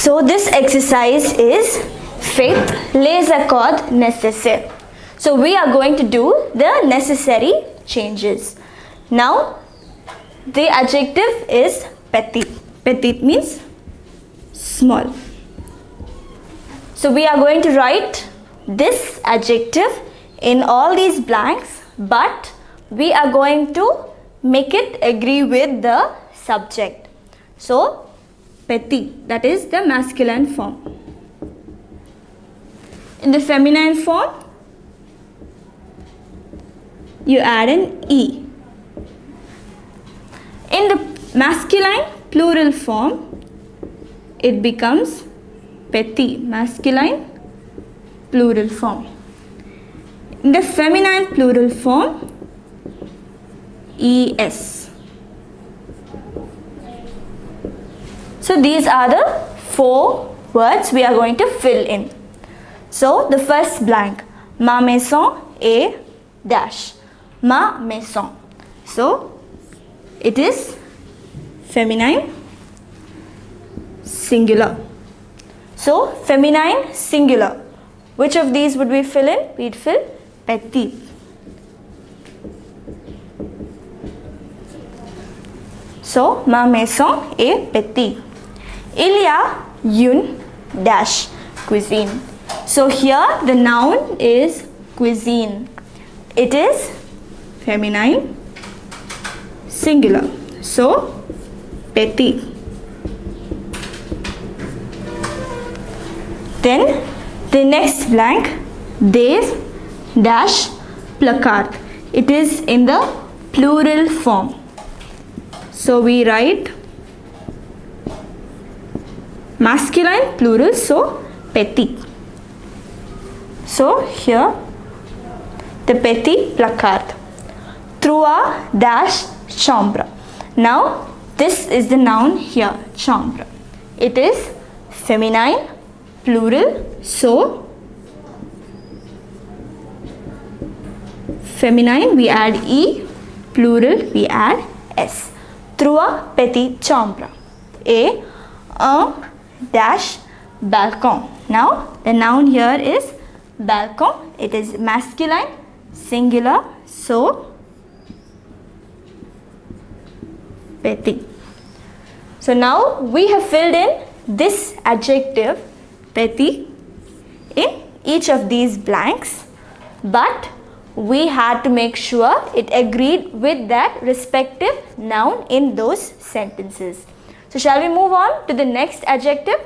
So this exercise is Faites, les accords nécessaires. So we are going to do the necessary changes. Now the adjective is petit. Petit means small. So we are going to write this adjective in all these blanks, but we are going to make it agree with the subject. So petit, that is the masculine form. In the feminine form, you add an E. In the masculine plural form, it becomes petit, masculine plural form. In the feminine plural form, ES. So these are the 4 words we are going to fill in. So the first blank, ma maison est dash. Ma maison. So it is feminine singular. So feminine singular. Which of these would we fill in? We'd fill petit. So ma maison est petit. Il y a une dash cuisine. So here the noun is cuisine. It is feminine singular. So petit. Then the next blank, des dash placard. It is in the plural form. So we write masculine plural, so petit. So here the petit placard. Trois dash chambre. Now this is the noun here, chambre. It is feminine plural, so feminine we add E, plural we add S. Trois petites chambres et un dash balcon. Now the noun here is balcon. It is masculine singular, so petit. So now we have filled in this adjective petit in each of these blanks, but we had to make sure it agreed with that respective noun in those sentences. So shall we move on to the next adjective?